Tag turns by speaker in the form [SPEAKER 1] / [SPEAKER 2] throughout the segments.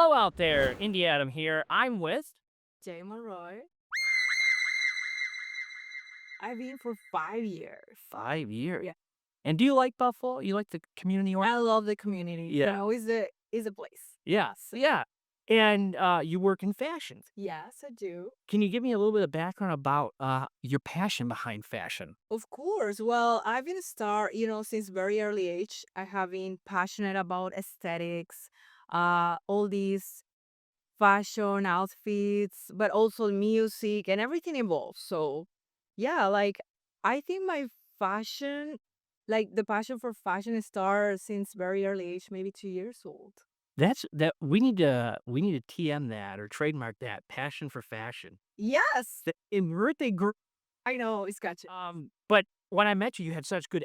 [SPEAKER 1] Hello out there, Indie Adam here. I'm with.
[SPEAKER 2] Jacqueline Monroy. I've been for 5 years.
[SPEAKER 1] 5 years.
[SPEAKER 2] Yeah.
[SPEAKER 1] And do you like Buffalo? You like the community?
[SPEAKER 2] I love the community.
[SPEAKER 1] Yeah.
[SPEAKER 2] Is a place.
[SPEAKER 1] Yeah. Yeah. And you work in fashion.
[SPEAKER 2] Yes, I do.
[SPEAKER 1] Can you give me a little bit of background about your passion behind fashion?
[SPEAKER 2] Of course. Well, I've been a star, since very early age. I have been passionate about aesthetics, all these fashion outfits, but also music and everything involved. So, yeah, like I think my fashion, like the passion for fashion started since very early age, maybe 2 years old.
[SPEAKER 1] That's that we need to TM that or trademark that passion for fashion.
[SPEAKER 2] Yes,
[SPEAKER 1] In birthday
[SPEAKER 2] I know it's gotcha.
[SPEAKER 1] But when I met you, you had such good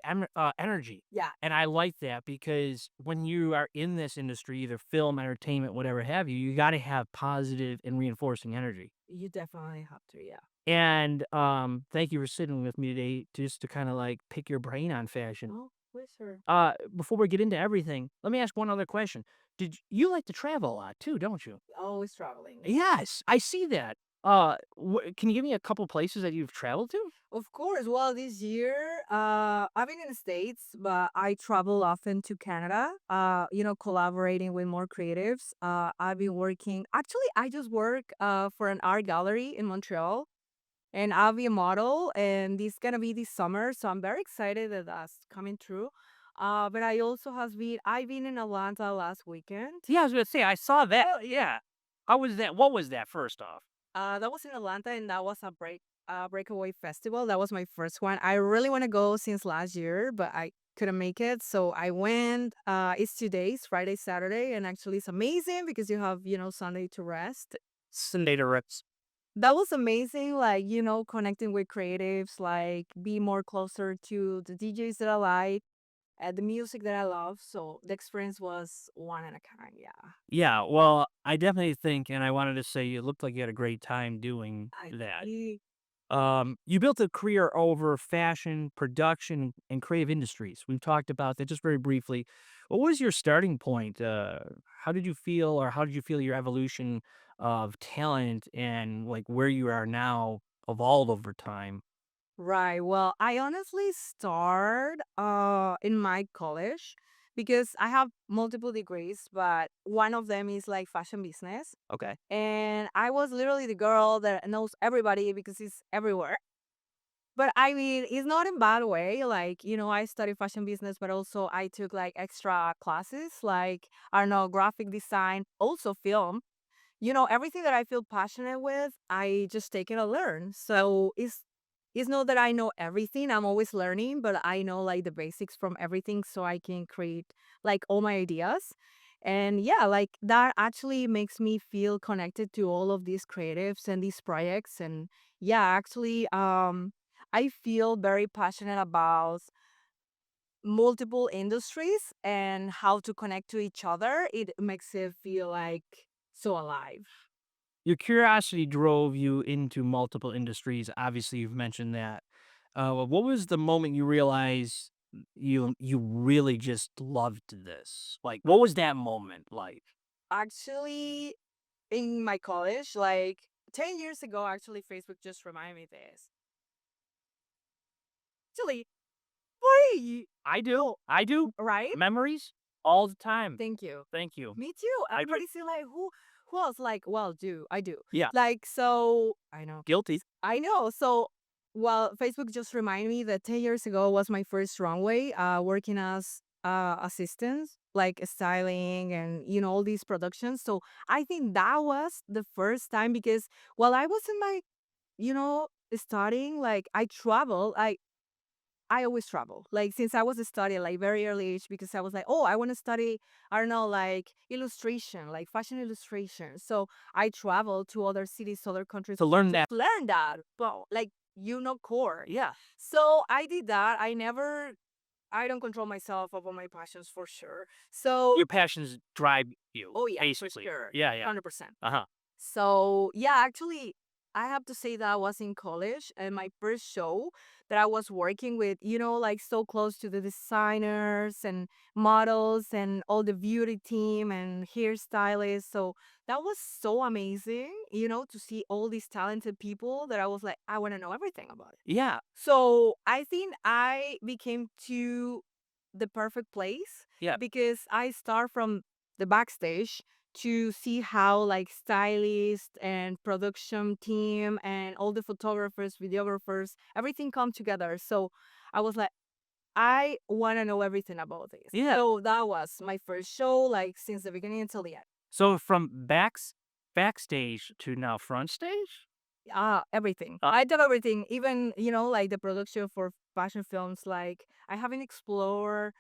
[SPEAKER 1] energy,
[SPEAKER 2] Yeah,
[SPEAKER 1] and I like that because when you are in this industry, either film, entertainment, whatever have you, you gotta have positive and reinforcing energy.
[SPEAKER 2] you definitely have to. Yeah.
[SPEAKER 1] And, thank you for sitting with me today just to kinda, like, pick your brain on fashion.
[SPEAKER 2] Oh, please, sir.
[SPEAKER 1] Before we get into everything, let me ask one other question. You like to travel a lot too, don't you?
[SPEAKER 2] Always traveling.
[SPEAKER 1] Yes, I see that. Can you give me a couple places that you've traveled to?
[SPEAKER 2] Of course. Well, this year, I've been in the States, but I travel often to Canada, collaborating with more creatives. I've been working, actually, I just work for an art gallery in Montreal, and I'll be a model, and this gonna be this summer. So I'm very excited that that's coming true. But I've been in Atlanta last weekend.
[SPEAKER 1] Yeah, I was gonna say, I saw that. Yeah. How was that? What was that, first off?
[SPEAKER 2] That was in Atlanta, and that was a breakaway festival. That was my first one. I really want to go since last year, but I couldn't make it, so I went. It's 2 days, Friday, Saturday, and actually it's amazing because you have Sunday to rest.
[SPEAKER 1] Sunday to Rips.
[SPEAKER 2] That was amazing, like connecting with creatives, like be more closer to the DJs that I like, and the music that I love. So the experience was one and a kind. Yeah,
[SPEAKER 1] Yeah, well, I definitely think, and I wanted to say you looked like you had a great time doing
[SPEAKER 2] I
[SPEAKER 1] that.
[SPEAKER 2] really
[SPEAKER 1] You built a career over fashion, production, and creative industries. We've talked about that just very briefly. What was your starting point? How did you feel, or how did you feel your evolution of talent and like where you are now evolved over time?
[SPEAKER 2] Right. Well, I honestly start in my college because I have multiple degrees, but one of them is like fashion business.
[SPEAKER 1] Okay.
[SPEAKER 2] And I was literally the girl that knows everybody because it's everywhere. But I mean, it's not in bad way. Like, I studied fashion business, but also I took like extra classes, like I don't know, graphic design, also film. Everything that I feel passionate with, I just take it and learn. So it's not that I know everything. I'm always learning, but I know like the basics from everything so I can create like all my ideas. And yeah, like that actually makes me feel connected to all of these creatives and these projects. And yeah, actually, I feel very passionate about multiple industries and how to connect to each other. It makes it feel like so alive.
[SPEAKER 1] Your curiosity drove you into multiple industries. Obviously, you've mentioned that. What was the moment you realized you really just loved this? Like, what was that moment like?
[SPEAKER 2] Actually, in my college, like 10 years ago, actually, Facebook just reminded me this. Actually, wait,
[SPEAKER 1] I do. I do.
[SPEAKER 2] right?
[SPEAKER 1] Memories all the time.
[SPEAKER 2] Thank you.
[SPEAKER 1] Thank you.
[SPEAKER 2] Me too.
[SPEAKER 1] I
[SPEAKER 2] Everybody say like, who else? Like, well, do I do
[SPEAKER 1] Yeah,
[SPEAKER 2] like so? I know.
[SPEAKER 1] guilty.
[SPEAKER 2] I know. So, well, Facebook just reminded me that 10 years ago was my first runway, working as assistants, like styling and, all these productions. So I think that was the first time because while I was in my, studying, like I travel, I always travel. Like since I was studying like very early age because I was like, oh, I want to study, I don't know, like illustration, like fashion illustration. So I travel to other cities, other countries
[SPEAKER 1] To learn
[SPEAKER 2] to
[SPEAKER 1] that.
[SPEAKER 2] learn that. But like core.
[SPEAKER 1] Yeah.
[SPEAKER 2] So I did that. I don't control myself about my passions for sure. So
[SPEAKER 1] Your passions drive you,
[SPEAKER 2] oh yeah, for
[SPEAKER 1] basically.
[SPEAKER 2] sure.
[SPEAKER 1] Yeah, yeah.
[SPEAKER 2] 100%.
[SPEAKER 1] Uh-huh.
[SPEAKER 2] So yeah, actually I have to say that I was in college and my first show that I was working with, like so close to the designers and models and all the beauty team and hairstylists. So that was so amazing, to see all these talented people that I was like, I want to know everything about it.
[SPEAKER 1] Yeah,
[SPEAKER 2] So I think I became to the perfect place
[SPEAKER 1] yeah,
[SPEAKER 2] because I start from the backstage to see how like stylist and production team and all the photographers, videographers, everything come together. So I was like, I want to know everything about this.
[SPEAKER 1] yeah.
[SPEAKER 2] So that was my first show, like since the beginning until the end.
[SPEAKER 1] So from backstage to now front stage?
[SPEAKER 2] Everything.
[SPEAKER 1] Uh,
[SPEAKER 2] I did everything, even like the production for fashion films. Like I haven't explored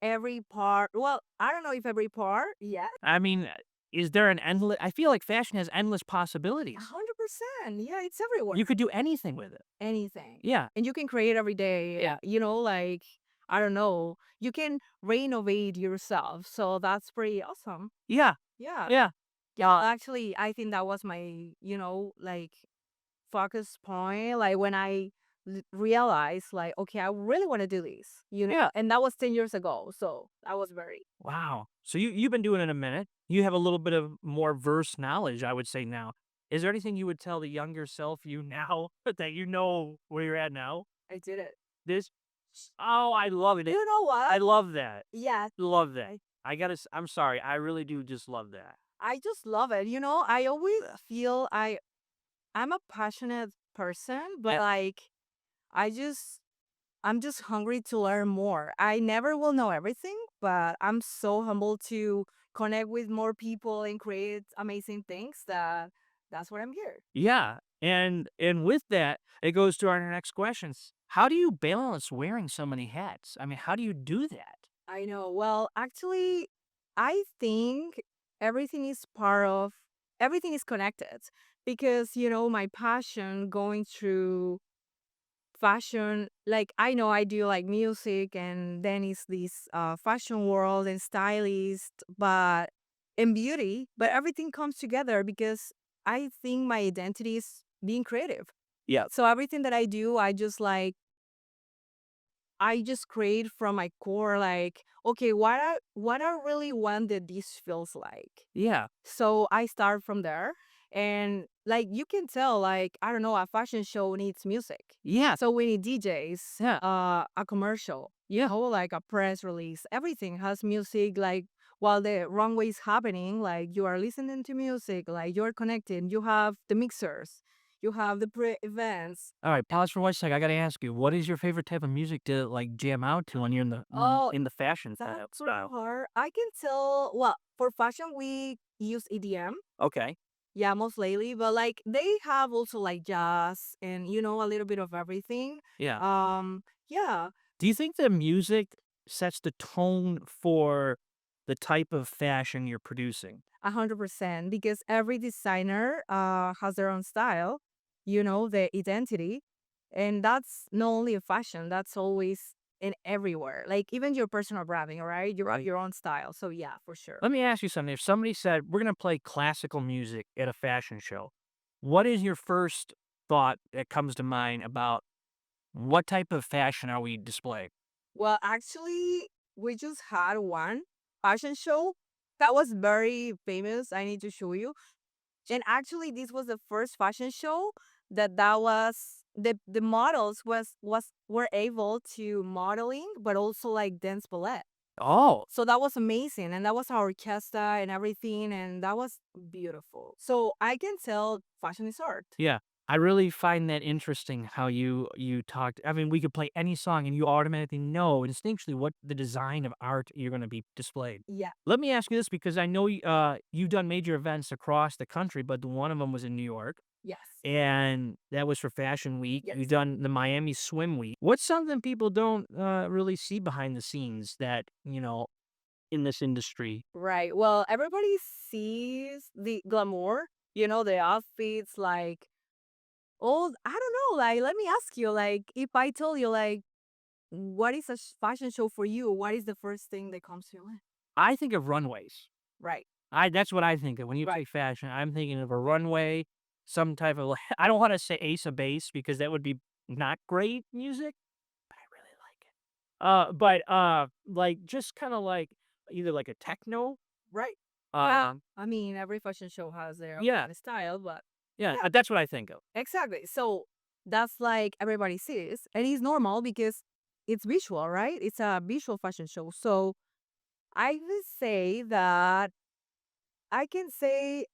[SPEAKER 2] every part. Well, I don't know if every part yet.
[SPEAKER 1] I mean, is there an endless I feel like fashion has endless
[SPEAKER 2] A
[SPEAKER 1] possibilities.
[SPEAKER 2] 100%. Yeah, it's everywhere.
[SPEAKER 1] You could do anything with it.
[SPEAKER 2] Anything.
[SPEAKER 1] Yeah,
[SPEAKER 2] And you can create every day.
[SPEAKER 1] yeah,
[SPEAKER 2] Like I don't know. You can renovate yourself. So that's pretty awesome.
[SPEAKER 1] yeah,
[SPEAKER 2] Yeah.
[SPEAKER 1] yeah.
[SPEAKER 2] Yeah. Actually, I think that was my, like focus point. Like when I realized, like, okay, I really want to do this,
[SPEAKER 1] Yeah.
[SPEAKER 2] and that was 10 years ago. So I was very,
[SPEAKER 1] Wow. So you've been doing it a minute. You have a little bit of more verse knowledge, I would say now. Is there anything you would tell the younger self you now that you know where you're at now?
[SPEAKER 2] I did it.
[SPEAKER 1] This Oh, I love it.
[SPEAKER 2] You know
[SPEAKER 1] I
[SPEAKER 2] what?
[SPEAKER 1] love that.
[SPEAKER 2] Yeah.
[SPEAKER 1] Love that. I'm sorry. I really do just love that.
[SPEAKER 2] I just love it. I always feel I'm a passionate person, but
[SPEAKER 1] Yeah.
[SPEAKER 2] like I just I'm just hungry to learn more. I never will know everything, but I'm so humble to connect with more people and create amazing things that's what I'm here.
[SPEAKER 1] Yeah. And with that, it goes to our next questions. How do you balance wearing so many hats? I mean, how do you do that?
[SPEAKER 2] I know. Well, actually, I think everything is everything is connected because, my passion going through fashion, like I know I do like music and then it's this fashion world and stylist, but in beauty, but everything comes together because I think my identity is being creative.
[SPEAKER 1] Yeah.
[SPEAKER 2] So everything that I do, I just create from my core, like, okay, what I really want that this feels like.
[SPEAKER 1] Yeah.
[SPEAKER 2] So I start from there. And like you can tell, like, I don't know, a fashion show needs music.
[SPEAKER 1] Yeah.
[SPEAKER 2] So we need DJs,
[SPEAKER 1] Yeah.
[SPEAKER 2] a commercial,
[SPEAKER 1] Yeah.
[SPEAKER 2] like a press release. Everything has music, like while the runway is happening, like you are listening to music, like you're connected. You have the mixers, you have the pre-events.
[SPEAKER 1] All right, pause for 1 sec. I gotta ask you, what is your favorite type of music to like jam out to when you're
[SPEAKER 2] Oh,
[SPEAKER 1] in the fashion
[SPEAKER 2] that's so
[SPEAKER 1] style?
[SPEAKER 2] hard. I can tell. Well, for fashion, we use EDM.
[SPEAKER 1] Okay.
[SPEAKER 2] Yeah, most lately, but like they have also like jazz and a little bit of everything.
[SPEAKER 1] Yeah.
[SPEAKER 2] Yeah,
[SPEAKER 1] Do you think the music sets the tone for the type of fashion you're producing?
[SPEAKER 2] 100% because every designer has their own style, the identity, and that's not only a fashion. That's always in everywhere. Like even your personal branding, right? You have
[SPEAKER 1] Right.
[SPEAKER 2] your own style. So yeah, for sure.
[SPEAKER 1] Let me ask you something. If somebody said, we're gonna play classical music at a fashion show, what is your first thought that comes to mind about what type of fashion are we displaying?
[SPEAKER 2] Well, actually, we just had one fashion show that was very famous. I need to show you. And actually, this was the first fashion show that was the models was were able to modeling, but also like dance ballet.
[SPEAKER 1] Oh,
[SPEAKER 2] So that was amazing, and that was our orchestra and everything, and that was beautiful. So I can tell fashion is art.
[SPEAKER 1] yeah. I really find that interesting how you talked. I mean, we could play any song and you automatically know instinctually what the design of art you're gonna be displayed.
[SPEAKER 2] Yeah.
[SPEAKER 1] Let me ask you this because I know you've done major events across the country, but one of them was in New York,
[SPEAKER 2] Yes.
[SPEAKER 1] and that was for Fashion Week. You've
[SPEAKER 2] Yes.
[SPEAKER 1] done the Miami Swim Week. What's something people don't really see behind the scenes that in this industry?
[SPEAKER 2] Right. Well, everybody sees the glamour, the outfits, like, oh, I don't know. Like, let me ask you, like, if I told you, like, what is a fashion show for you? What is the first thing that comes to your mind?
[SPEAKER 1] I think of runways.
[SPEAKER 2] Right.
[SPEAKER 1] I That's what I think of when you
[SPEAKER 2] Right.
[SPEAKER 1] say fashion. I'm thinking of a runway, some type of I don't wanna say Ace of Base because that would be not great music, but I really like it. Like, just kinda like either like a techno,
[SPEAKER 2] Right.
[SPEAKER 1] um
[SPEAKER 2] I mean, every fashion show has their own
[SPEAKER 1] yeah,
[SPEAKER 2] kind of style, but
[SPEAKER 1] yeah,
[SPEAKER 2] yeah,
[SPEAKER 1] that's what I think of.
[SPEAKER 2] exactly. So that's like everybody sees, and it's normal because it's visual, right? It's a visual fashion show. So I would say that I can say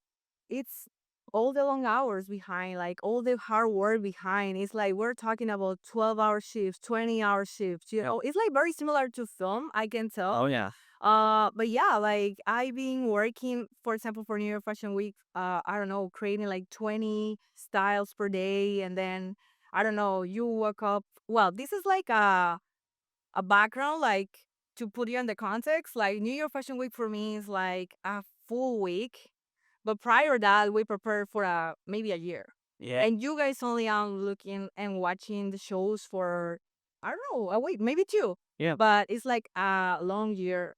[SPEAKER 2] it's all the long hours behind, like all the hard work behind. It's like we're talking about 12-hour shifts, 20-hour shifts. It's like very similar to film, I can tell.
[SPEAKER 1] Oh, yeah.
[SPEAKER 2] But yeah, like I've been working, for example, for New York Fashion Week, I don't know, creating like 20 styles per day. And then I don't know, you wake up. Well, this is like a background, like to put you in the context. Like New York Fashion Week for me is like a full week. But prior to that, we prepared for maybe a year.
[SPEAKER 1] Yeah,
[SPEAKER 2] And you guys only looking and watching the shows for I don't know, a week, maybe two.
[SPEAKER 1] yeah,
[SPEAKER 2] But it's like a long year,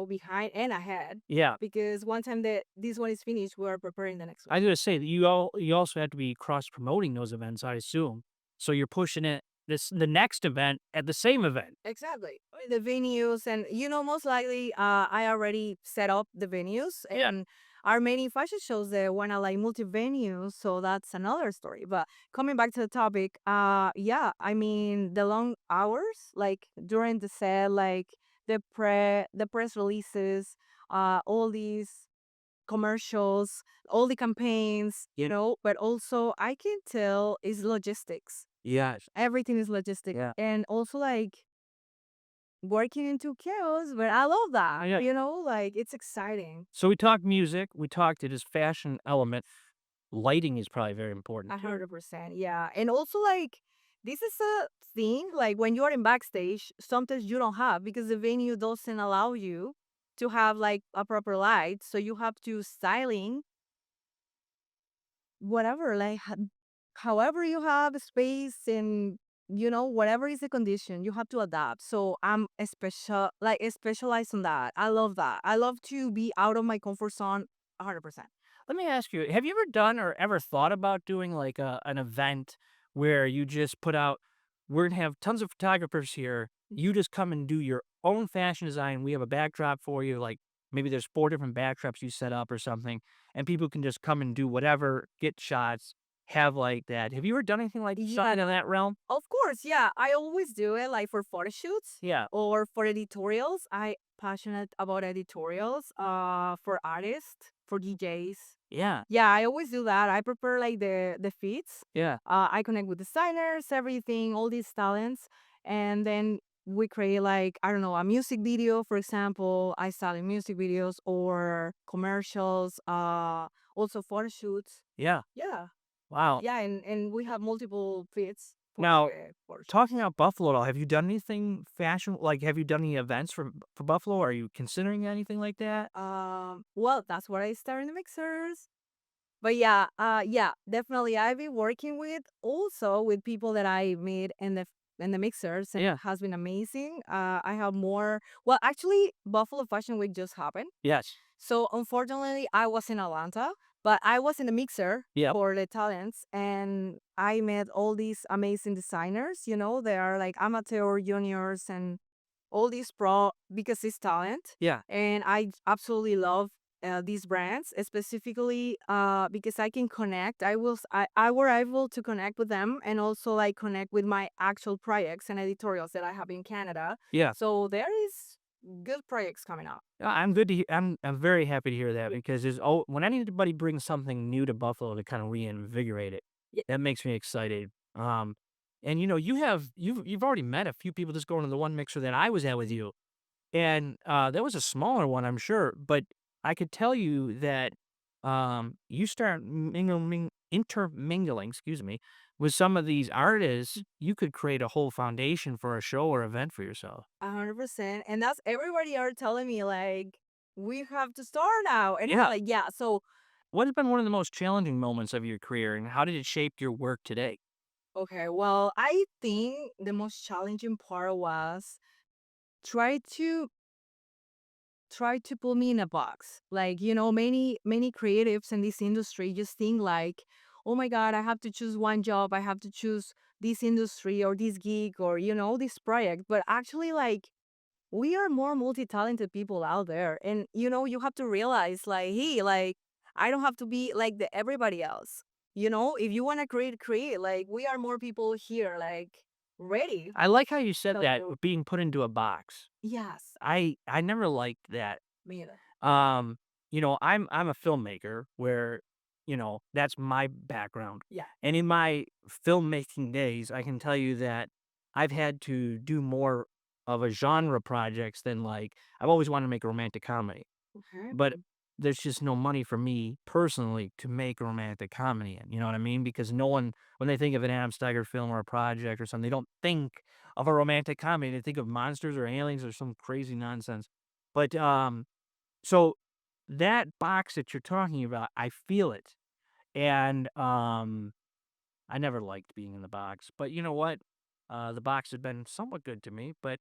[SPEAKER 2] behind and ahead.
[SPEAKER 1] yeah.
[SPEAKER 2] Because one time that this one is finished, we're preparing the next
[SPEAKER 1] I
[SPEAKER 2] one.
[SPEAKER 1] was gonna say that you also have to be cross promoting those events, I assume. So you're pushing the next event at the same event.
[SPEAKER 2] Exactly. The venues and most likely I already set up the venues
[SPEAKER 1] Yeah.
[SPEAKER 2] and our many fashion shows that wanna like multi venues, so that's another story. But coming back to the topic, yeah, I mean the long hours, like during the set, like the press releases, all these commercials, all the campaigns, but also I can tell is logistics.
[SPEAKER 1] Yes.
[SPEAKER 2] Everything is logistic.
[SPEAKER 1] Yeah.
[SPEAKER 2] And also like working into chaos, but I love that.
[SPEAKER 1] Yeah.
[SPEAKER 2] Like it's exciting.
[SPEAKER 1] So we talked music, we talked it as fashion element. Lighting is probably very important too.
[SPEAKER 2] 100%. Yeah. And also like this is a thing, like when you're in backstage, sometimes you don't have because the venue doesn't allow you to have like a proper light. So you have to styling whatever, like however you have space and whatever is the condition, you have to adapt. So I'm a specialized on that. I love that. I love to be out of my comfort zone 100%.
[SPEAKER 1] Let me ask you, have you ever done or ever thought about doing like an event where you just put out, we're gonna have tons of photographers here. You just come and do your own fashion design. We have a backdrop for you. Like maybe there's 4 different backdrops you set up or something, and people can just come and do whatever, get shots, have like that. Have you ever done anything like
[SPEAKER 2] Yeah,
[SPEAKER 1] something in that realm?
[SPEAKER 2] of course. Yeah, I always do it like for photo shoots
[SPEAKER 1] Yeah.
[SPEAKER 2] or for editorials. I passionate about editorials for artists, for DJs.
[SPEAKER 1] Yeah.
[SPEAKER 2] Yeah, I always do that. I prepare like the feeds.
[SPEAKER 1] Yeah.
[SPEAKER 2] I connect with designers, everything, all these talents, and then we create like I don't know a music video, for example. I style in music videos or commercials. Also photo shoots.
[SPEAKER 1] Yeah.
[SPEAKER 2] Yeah,
[SPEAKER 1] Wow.
[SPEAKER 2] yeah, and we have multiple feeds for
[SPEAKER 1] Now,
[SPEAKER 2] the photo
[SPEAKER 1] talking
[SPEAKER 2] shoots.
[SPEAKER 1] about Buffalo at all, have you done anything fashion like, have you done any events for Buffalo? Are you considering anything like that?
[SPEAKER 2] Well, that's where I start in the mixers. But yeah, yeah, definitely. I've been working with also with people that I meet in the mixers and
[SPEAKER 1] Yeah.
[SPEAKER 2] has been amazing. I have more. Well, actually, Buffalo Fashion Week just happened.
[SPEAKER 1] Yes.
[SPEAKER 2] So unfortunately, I was in Atlanta, but I was in the mixer
[SPEAKER 1] Yep.
[SPEAKER 2] for the talents, and I met all these amazing designers. They are like amateur, juniors, and all these pro because it's talent,
[SPEAKER 1] Yeah.
[SPEAKER 2] and I absolutely love these brands specifically because I can connect. I were able to connect with them and also like connect with my actual projects and editorials that I have in Canada.
[SPEAKER 1] Yeah.
[SPEAKER 2] So there is good projects coming up.
[SPEAKER 1] I'm good to hear. I'm very happy to hear that because when anybody brings something new to Buffalo to kind of reinvigorate it,
[SPEAKER 2] Yeah.
[SPEAKER 1] that makes me excited. And you've already met a few people just going to the one mixer that I was at with you. And, that was a smaller one, I'm sure, but I could tell you that, you start intermingling, excuse me, with some of these artists, you could create a whole foundation for a show or event for yourself.
[SPEAKER 2] 100%. And that's everybody are telling me like we have to start now. And it's
[SPEAKER 1] Yeah.
[SPEAKER 2] like, yeah, so
[SPEAKER 1] What has been one of the most challenging moments of your career, and how did it shape your work today?
[SPEAKER 2] okay, well, I think the most challenging part was try to try to put me in a box. Like, many creatives in this industry just think like, oh my God, I have to choose one job. I have to choose this industry or this gig or, this project. But actually, like, we are more multi-talented people out there. And, you have to realize, like, hey, like, I don't have to be like everybody else. If you want to create. Like, we are more people here, like, ready.
[SPEAKER 1] I like how you said
[SPEAKER 2] So,
[SPEAKER 1] that, being put into a box.
[SPEAKER 2] yes,
[SPEAKER 1] I never liked that.
[SPEAKER 2] me either.
[SPEAKER 1] Um, I'm a filmmaker where, that's my background.
[SPEAKER 2] Yeah.
[SPEAKER 1] And in my filmmaking days, I can tell you that I've had to do more of a genre projects than like I've always wanted to make a romantic comedy.
[SPEAKER 2] Okay.
[SPEAKER 1] But there's just no money for me personally to make a romantic comedy in, you know what I mean? Because no one, when they think of an Adam Steiger film or a project or something, they don't think of a romantic comedy. They think of monsters or aliens or some crazy nonsense. But so that box that you're talking about, I feel it. And I never liked being in the box. But you know what? The box has been somewhat good to me, but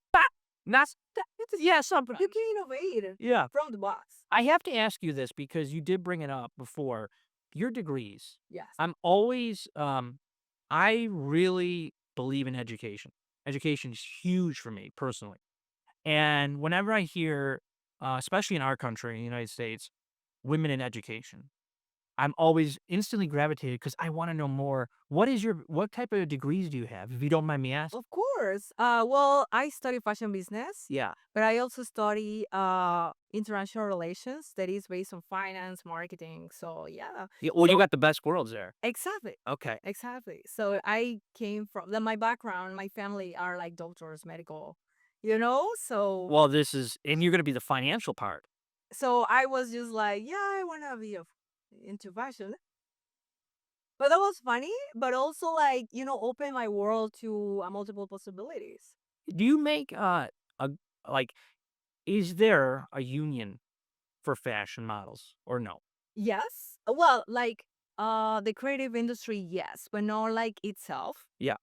[SPEAKER 1] not yeah, something.
[SPEAKER 2] You can innovate
[SPEAKER 1] Yeah.
[SPEAKER 2] from the box.
[SPEAKER 1] I have to ask you this because you did bring it up before. Your degrees.
[SPEAKER 2] Yes.
[SPEAKER 1] I'm always I really believe in education. Education is huge for me personally. And whenever I hear especially in our country, in the United States, women in education, I'm always instantly gravitated because I want to know more. What type of degrees do you have, if you don't mind me asking?
[SPEAKER 2] Of course. Well, I study fashion business,
[SPEAKER 1] Yeah.
[SPEAKER 2] but I also study international relations that is based on finance, marketing. So yeah.
[SPEAKER 1] Yeah, well, you
[SPEAKER 2] So
[SPEAKER 1] got the best worlds there.
[SPEAKER 2] exactly.
[SPEAKER 1] Okay.
[SPEAKER 2] Exactly. So I came from my background, my family are like doctors, medical, so
[SPEAKER 1] Well, and you're going to be the financial part.
[SPEAKER 2] I was just like, yeah, I want to be into fashion. But that was funny, but also like, open my world to multiple possibilities.
[SPEAKER 1] Do you make a like is there a union for fashion models or no?
[SPEAKER 2] Yes. Well, like the creative industry, yes, but not like itself.
[SPEAKER 1] Yeah.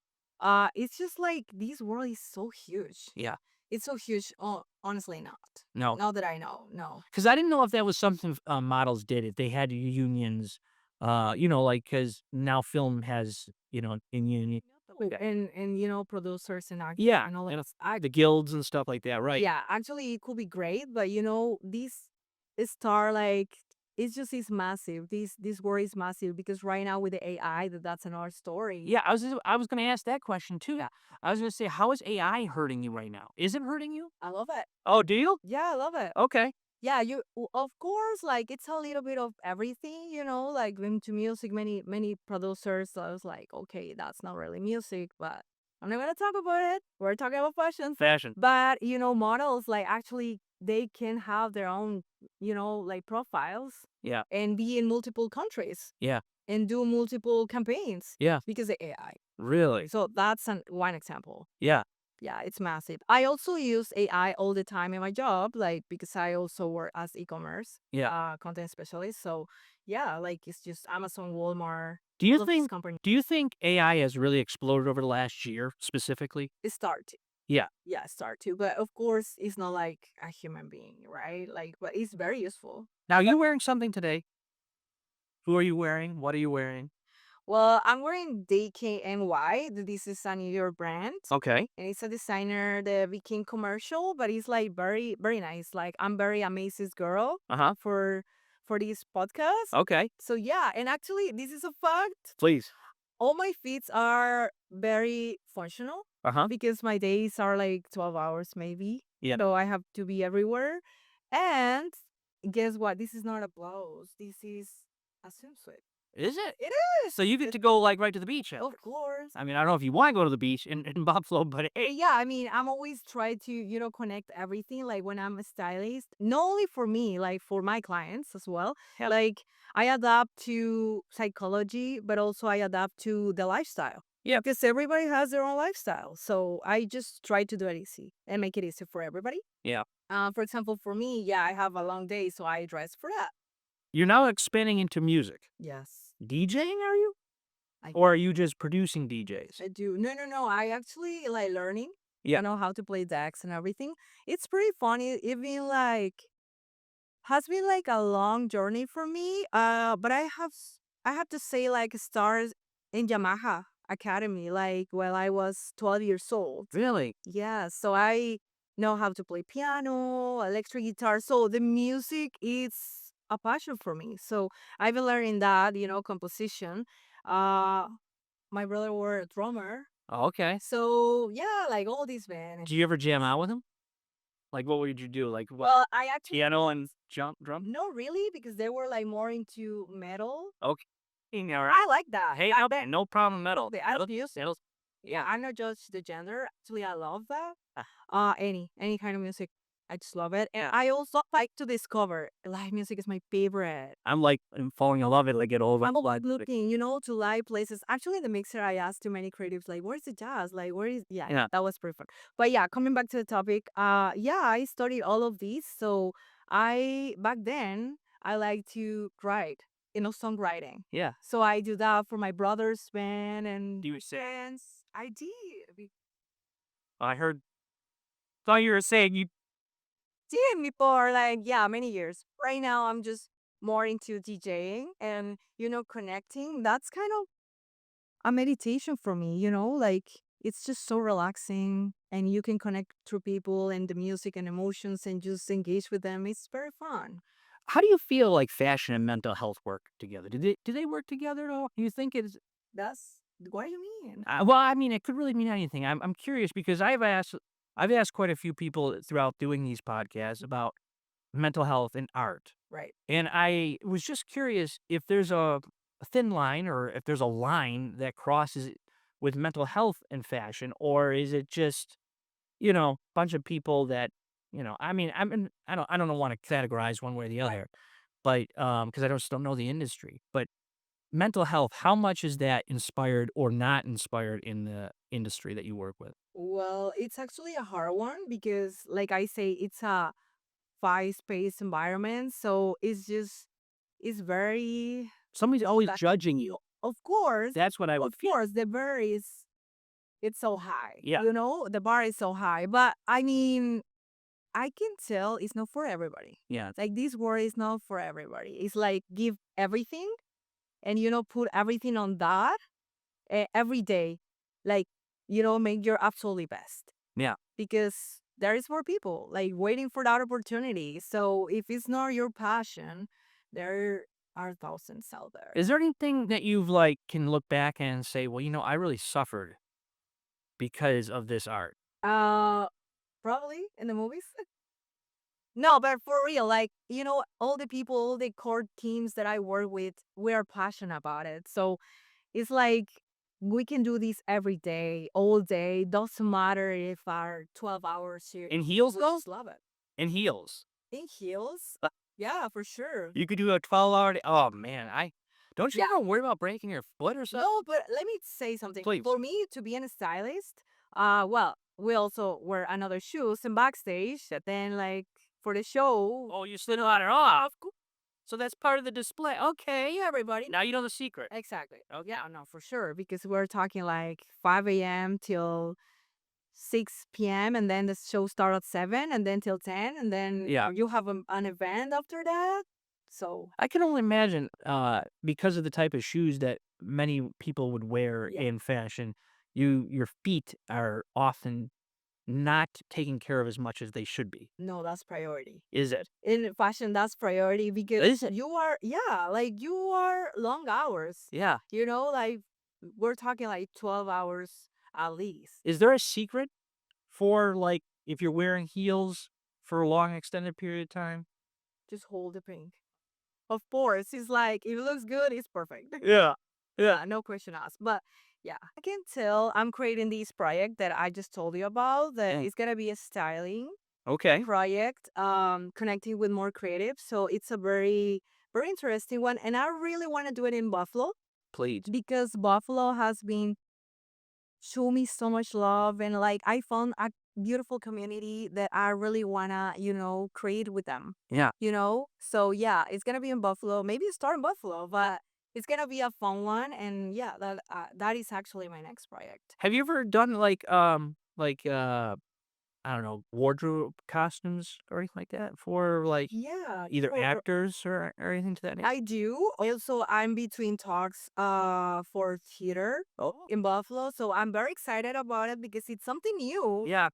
[SPEAKER 2] It's just like this world is so huge.
[SPEAKER 1] Yeah.
[SPEAKER 2] It's so huge. Oh, honestly not.
[SPEAKER 1] No.
[SPEAKER 2] Not that I know. No.
[SPEAKER 1] Cuz I didn't know if that was something models did, if they had unions like cuz now film has, in union.
[SPEAKER 2] And producers and actors
[SPEAKER 1] Yeah,
[SPEAKER 2] and all that.
[SPEAKER 1] and the guilds and stuff like that, right?
[SPEAKER 2] Yeah, actually, it could be great, but this star like it's massive. This war is massive because right now with the AI, that's another story.
[SPEAKER 1] Yeah, I was gonna ask that question too.
[SPEAKER 2] Yeah,
[SPEAKER 1] I was gonna say, how is AI hurting you right now? Is it hurting you?
[SPEAKER 2] I love it.
[SPEAKER 1] Oh, do you?
[SPEAKER 2] Yeah, I love it.
[SPEAKER 1] Okay.
[SPEAKER 2] Yeah, of course, like it's a little bit of everything, like into music. Many producers, I was like, okay, that's not really music, but I'm not gonna talk about it. We're talking about fashion.
[SPEAKER 1] Fashion.
[SPEAKER 2] But models like actually they can have their own, like profiles
[SPEAKER 1] Yeah.
[SPEAKER 2] and be in multiple countries
[SPEAKER 1] Yeah.
[SPEAKER 2] and do multiple campaigns
[SPEAKER 1] Yeah.
[SPEAKER 2] because of AI.
[SPEAKER 1] Really?
[SPEAKER 2] So that's one example.
[SPEAKER 1] Yeah.
[SPEAKER 2] Yeah, it's massive. I also use AI all the time in my job, like because I also work as e-commerce
[SPEAKER 1] Yeah.
[SPEAKER 2] content specialist. So yeah, like it's just Amazon, Walmart,
[SPEAKER 1] Do you
[SPEAKER 2] all of these
[SPEAKER 1] think
[SPEAKER 2] companies.
[SPEAKER 1] do you think AI has really exploded over the last year specifically?
[SPEAKER 2] It start to.
[SPEAKER 1] Yeah.
[SPEAKER 2] Yeah, start to. But of course, it's not like a human being, right? Like, but it's very useful.
[SPEAKER 1] Now you're wearing something today. Who are you wearing? What are you wearing?
[SPEAKER 2] Well, I'm wearing DKNY. This is a New York brand.
[SPEAKER 1] Okay.
[SPEAKER 2] And it's a designer that became commercial, but it's like very, very nice. Like I'm very amazed girl
[SPEAKER 1] Uh-huh.
[SPEAKER 2] for this podcast.
[SPEAKER 1] Okay.
[SPEAKER 2] So yeah, and actually this is a fact.
[SPEAKER 1] Please.
[SPEAKER 2] All my feeds are very functional
[SPEAKER 1] Uh-huh.
[SPEAKER 2] because my days are like 12 hours maybe.
[SPEAKER 1] Yeah.
[SPEAKER 2] So I have to be everywhere. And guess what? This is not a blouse. This is a swimsuit.
[SPEAKER 1] Is it?
[SPEAKER 2] It is.
[SPEAKER 1] So you get to go like right to the beach after.
[SPEAKER 2] Of course.
[SPEAKER 1] I mean, I don't know if you want to go to the beach in Buffalo, but hey.
[SPEAKER 2] Yeah, I mean, I'm always trying to, connect everything. Like when I'm a stylist, not only for me, like for my clients as well.
[SPEAKER 1] Hell,
[SPEAKER 2] Like I adapt to psychology, but also I adapt to the lifestyle.
[SPEAKER 1] yeah.
[SPEAKER 2] Because everybody has their own lifestyle. So I just try to do it easy and make it easy for everybody.
[SPEAKER 1] Yeah.
[SPEAKER 2] For example, for me, yeah, I have a long day, so I dress for that.
[SPEAKER 1] You're now expanding into music.
[SPEAKER 2] Yes.
[SPEAKER 1] DJing, are you?
[SPEAKER 2] I,
[SPEAKER 1] Or are you just producing DJs?
[SPEAKER 2] I do. No, no, no. I actually like learning.
[SPEAKER 1] Yeah.
[SPEAKER 2] I know how to play decks and everything. It's pretty funny. Even like has been like a long journey for me. But I have I have to say like stars in Yamaha Academy, like while I was 12 years old.
[SPEAKER 1] Really?
[SPEAKER 2] Yeah, so I know how to play piano, electric guitar. So the music is a passion for me. So I've been learning that, composition. Uh, my brother were a drummer.
[SPEAKER 1] Oh, okay.
[SPEAKER 2] So yeah, like all these man.
[SPEAKER 1] Do you ever jam out with him? Like, what would you do? Like, what?
[SPEAKER 2] Well, I actually
[SPEAKER 1] Piano and jump drum?
[SPEAKER 2] not really because they were like more into metal.
[SPEAKER 1] Okay. All right.
[SPEAKER 2] I like that.
[SPEAKER 1] Hey, okay, no problem. Metal.
[SPEAKER 2] I love music.
[SPEAKER 1] Metal.
[SPEAKER 2] Yeah, I'm not judge the gender. Actually, I love that.
[SPEAKER 1] Ah,
[SPEAKER 2] Any kind of music, I just love it. And
[SPEAKER 1] yeah.
[SPEAKER 2] I also like to discover live music is my favorite.
[SPEAKER 1] I'm falling in love with it. Like, get over.
[SPEAKER 2] I'm always looking, to live places. Actually, in the mixer, I asked too many creatives, like, where's the jazz? Like, where is, yeah,
[SPEAKER 1] Yeah.
[SPEAKER 2] that was perfect. But yeah, coming back to the topic, yeah, I studied all of these. So back then, I like to write, songwriting.
[SPEAKER 1] Yeah.
[SPEAKER 2] So I do that for my brother's band
[SPEAKER 1] Do
[SPEAKER 2] and
[SPEAKER 1] you say?
[SPEAKER 2] friends. I did.
[SPEAKER 1] I heard. Thought you were saying you.
[SPEAKER 2] Did before, like, yeah, many years. Right now, I'm just more into DJing and, connecting. That's kind of a meditation for me, like it's just so relaxing and you can connect through people and the music and emotions and just engage with them. It's very fun.
[SPEAKER 1] How do you feel like fashion and mental health work together? Do they work together at all? Do you think it's
[SPEAKER 2] That's what do you mean?
[SPEAKER 1] well, I mean, it could really mean anything. I'm curious because I've asked quite a few people throughout doing these podcasts about mental health and art.
[SPEAKER 2] Right.
[SPEAKER 1] And I was just curious if there's a thin line or if there's a line that crosses it with mental health and fashion, or is it just, bunch of people that, I mean, I don't want to categorize one way or the other, but because I just don't know the industry. But mental health, how much is that inspired or not inspired in the industry that you work with?
[SPEAKER 2] Well, it's actually a hard one because, like I say, it's a fast-paced environment. So it's very,
[SPEAKER 1] Somebody's always
[SPEAKER 2] like,
[SPEAKER 1] judging you.
[SPEAKER 2] of course,
[SPEAKER 1] That's what I would feel.
[SPEAKER 2] the bar is it's so high.
[SPEAKER 1] Yeah.
[SPEAKER 2] The bar is so high. But I mean, I can tell it's not for everybody.
[SPEAKER 1] Yeah.
[SPEAKER 2] Like this word is not for everybody. It's like give everything and put everything on that every day. Like, make your absolutely best
[SPEAKER 1] Yeah.
[SPEAKER 2] because there is more people like waiting for that opportunity. So if it's not your passion, there are thousands out there.
[SPEAKER 1] Is there anything that you've like can look back and say, well, I really suffered because of this art?
[SPEAKER 2] Uh, Probably in the movies. No, but for real, like, all the people, all the core teams that I work with, we are passionate about it. So it's like we can do this every day, all day. Doesn't matter if our 12 hours here.
[SPEAKER 1] In heels
[SPEAKER 2] We
[SPEAKER 1] though?
[SPEAKER 2] just love it.
[SPEAKER 1] In heels.
[SPEAKER 2] In heels?
[SPEAKER 1] Uh,
[SPEAKER 2] Yeah, for sure.
[SPEAKER 1] You could do a 12-hour. Oh man, I don't you
[SPEAKER 2] Yeah.
[SPEAKER 1] ever worry about breaking your foot or something?
[SPEAKER 2] No, but let me say something.
[SPEAKER 1] Please.
[SPEAKER 2] For me to be a stylist, well, we also wear another shoes and backstage. And then like for the show,
[SPEAKER 1] Oh, you slid on it off. Cool. So that's part of the display. Okay, everybody. Now you know the secret.
[SPEAKER 2] exactly.
[SPEAKER 1] Okay.
[SPEAKER 2] Yeah, no, for sure. Because we're talking like 5 a.m. till 6 p.m. and then the show starts at 7 and then till 10 and then
[SPEAKER 1] Yeah.
[SPEAKER 2] you have an event after that. So,
[SPEAKER 1] I can only imagine, because of the type of shoes that many people would wear
[SPEAKER 2] yeah,
[SPEAKER 1] in fashion, your feet are often not taken care of as much as they should be.
[SPEAKER 2] no, that's priority.
[SPEAKER 1] Is it?
[SPEAKER 2] In fashion, that's priority because
[SPEAKER 1] Is it?
[SPEAKER 2] you are, yeah, like you are long hours,
[SPEAKER 1] Yeah.
[SPEAKER 2] like we're talking like 12 hours at least.
[SPEAKER 1] Is there a secret for, like, if you're wearing heels for a long extended period of time?
[SPEAKER 2] Just hold the pink. Of course, it's like if it looks good, it's perfect.
[SPEAKER 1] Yeah. Yeah.
[SPEAKER 2] No question asked. But yeah, I can tell I'm creating this project that I just told you about that
[SPEAKER 1] Yeah.
[SPEAKER 2] it's gonna be a styling
[SPEAKER 1] Okay.
[SPEAKER 2] project, connecting with more creatives. So it's a very, very interesting one. And I really want to do it in Buffalo
[SPEAKER 1] Please.
[SPEAKER 2] because Buffalo has been show me so much love and like I found a beautiful community that I really wanna, create with them.
[SPEAKER 1] Yeah.
[SPEAKER 2] So yeah, it's gonna be in Buffalo. Maybe start in Buffalo, but it's gonna be a fun one. And yeah, that is actually my next project.
[SPEAKER 1] Have you ever done, like, I don't know, wardrobe costumes or anything like that for, like,
[SPEAKER 2] Yeah,
[SPEAKER 1] either actors or anything to that nature?
[SPEAKER 2] I do. Also, I'm between talks for theater
[SPEAKER 1] Oh,
[SPEAKER 2] in Buffalo, so I'm very excited about it because it's something new,
[SPEAKER 1] yeah,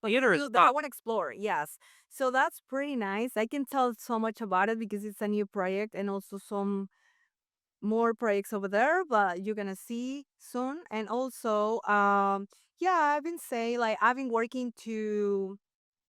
[SPEAKER 2] but
[SPEAKER 1] theater is
[SPEAKER 2] new that I
[SPEAKER 1] tough.
[SPEAKER 2] want to explore. Yes. So that's pretty nice. I can tell so much about it because it's a new project and also some more projects over there, but you're gonna see soon. And also, yeah, I've been saying like I've been working to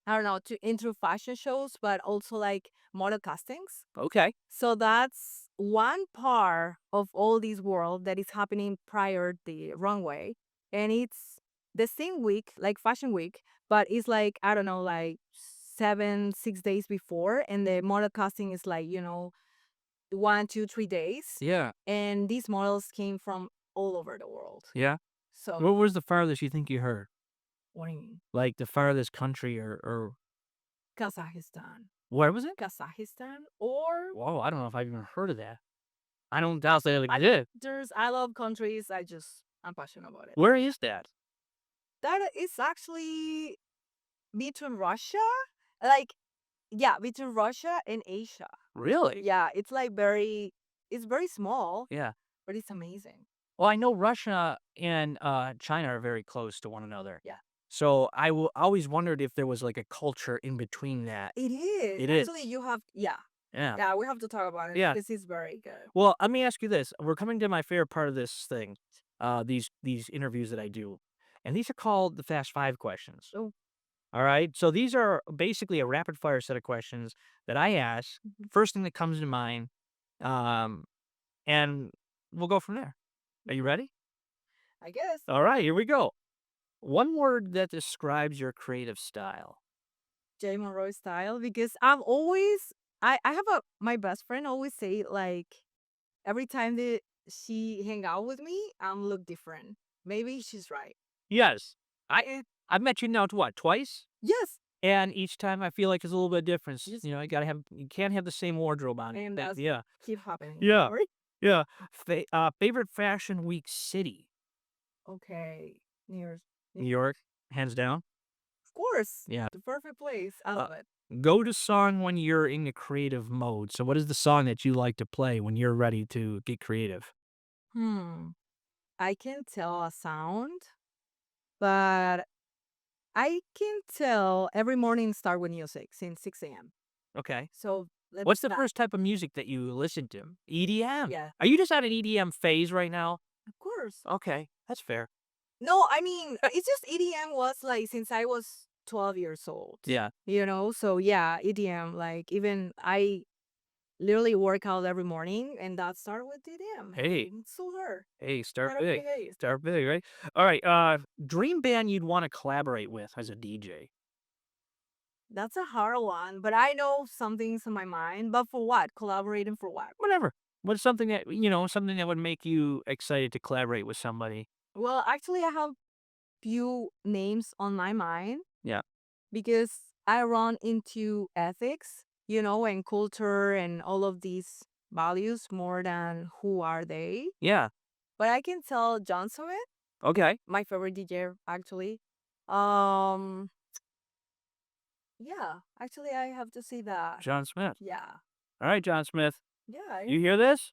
[SPEAKER 2] I don't know to into fashion shows, but also like model castings.
[SPEAKER 1] Okay.
[SPEAKER 2] So that's one part of all this world that is happening prior the runway, and it's the same week, like Fashion Week, but it's like I don't know, like 6 days before, and the model casting is like 1, 2, 3 days,
[SPEAKER 1] Yeah,
[SPEAKER 2] and these models came from all over the world.
[SPEAKER 1] yeah.
[SPEAKER 2] So
[SPEAKER 1] What was the farthest you think you heard?
[SPEAKER 2] what do you mean?
[SPEAKER 1] Like, the farthest country or
[SPEAKER 2] Kazakhstan,
[SPEAKER 1] where was it?
[SPEAKER 2] Kazakhstan, or
[SPEAKER 1] Whoa, I don't know if I've even heard of that. I don't doubt that it
[SPEAKER 2] I
[SPEAKER 1] exists.
[SPEAKER 2] there's I love countries. I'm passionate about it.
[SPEAKER 1] Where is that?
[SPEAKER 2] That is actually between Russia, like yeah, between Russia and Asia.
[SPEAKER 1] Really?
[SPEAKER 2] Yeah, it's very small,
[SPEAKER 1] Yeah.
[SPEAKER 2] but it's amazing.
[SPEAKER 1] Well, I know Russia and, China are very close to one another.
[SPEAKER 2] Yeah.
[SPEAKER 1] So, always wondered if there was, like, a culture in between that.
[SPEAKER 2] It is.
[SPEAKER 1] It
[SPEAKER 2] Actually,
[SPEAKER 1] is.
[SPEAKER 2] yeah.
[SPEAKER 1] Yeah.
[SPEAKER 2] Yeah, we have to talk about it
[SPEAKER 1] Yeah.
[SPEAKER 2] because it's very good.
[SPEAKER 1] Well, let me ask you this. We're coming to my favorite part of this thing, these interviews that I do, and these are called the Fast 5 questions.
[SPEAKER 2] So
[SPEAKER 1] Alright? So, these are basically a rapid fire set of questions that I ask,
[SPEAKER 2] mhm,
[SPEAKER 1] first thing that comes to mind, um, and we'll go from there. Are you ready?
[SPEAKER 2] I guess
[SPEAKER 1] Alright, here we go. One word that describes your creative style.
[SPEAKER 2] Jay Monroy style because I've always I have a my best friend always say like every time that she hang out with me, I'm look different. Maybe she's right.
[SPEAKER 1] Yes. I've met you now, what, twice?
[SPEAKER 2] Yes.
[SPEAKER 1] And each time I feel like it's a little bit different.
[SPEAKER 2] Just
[SPEAKER 1] You can't have the same wardrobe on.
[SPEAKER 2] and
[SPEAKER 1] That
[SPEAKER 2] that's
[SPEAKER 1] yeah.
[SPEAKER 2] keep happening.
[SPEAKER 1] Yeah.
[SPEAKER 2] Sorry.
[SPEAKER 1] Yeah. Favorite fashion week city?
[SPEAKER 2] Okay. New Year's.
[SPEAKER 1] New York, hands down.
[SPEAKER 2] Of course.
[SPEAKER 1] Yeah.
[SPEAKER 2] The perfect place. I
[SPEAKER 1] Uh,
[SPEAKER 2] love it.
[SPEAKER 1] Go to song when you're in a creative mode. So what is the song that you like to play when you're ready to get creative?
[SPEAKER 2] Hmm. I can tell a sound, but I can tell every morning start with music since 6 a.m.
[SPEAKER 1] Okay.
[SPEAKER 2] So let's
[SPEAKER 1] What's the
[SPEAKER 2] not.
[SPEAKER 1] first type of music that you listen to? EDM.
[SPEAKER 2] Yeah.
[SPEAKER 1] Are you just on an EDM phase right now?
[SPEAKER 2] Of course.
[SPEAKER 1] Okay, that's fair.
[SPEAKER 2] No, I mean, it's just EDM was like since I was 12 years old,
[SPEAKER 1] Yeah.
[SPEAKER 2] So yeah, EDM, like even I literally work out every morning and that started with EDM.
[SPEAKER 1] Hey,
[SPEAKER 2] It's so hard.
[SPEAKER 1] hey, start
[SPEAKER 2] Right
[SPEAKER 1] big.
[SPEAKER 2] away.
[SPEAKER 1] Start big, right? All right. Dream band you'd want to collaborate with as a DJ.
[SPEAKER 2] That's a hard one, but I know something's in my mind. But for what? Collaborating for what?
[SPEAKER 1] Whatever. What's something that would make you excited to collaborate with somebody?
[SPEAKER 2] Well, actually, I have few names on my mind
[SPEAKER 1] Yeah.
[SPEAKER 2] because I run into ethics, and culture and all of these values more than who are they.
[SPEAKER 1] Yeah.
[SPEAKER 2] But I can tell John Summit,
[SPEAKER 1] Okay.
[SPEAKER 2] my favorite DJ, actually. Um, yeah, actually, I have to say that.
[SPEAKER 1] John Smith.
[SPEAKER 2] Yeah,
[SPEAKER 1] All right, John Smith.
[SPEAKER 2] yeah.
[SPEAKER 1] You hear this?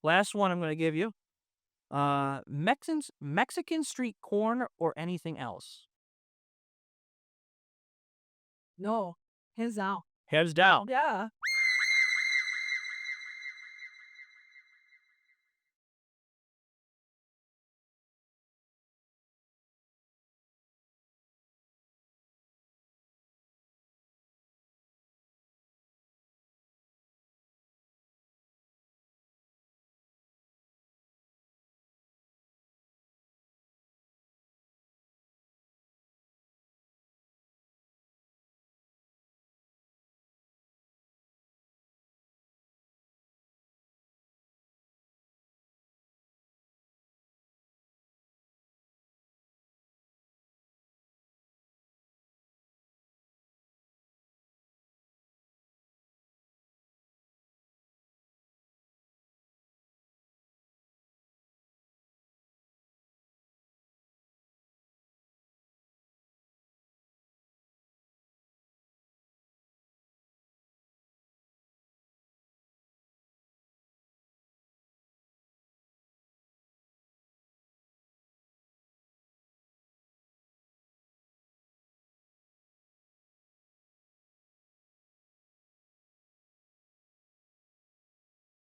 [SPEAKER 1] Last one I'm going to give you. Mexican street corn or anything else?
[SPEAKER 2] No, hands down.
[SPEAKER 1] Heads down.
[SPEAKER 2] Yeah.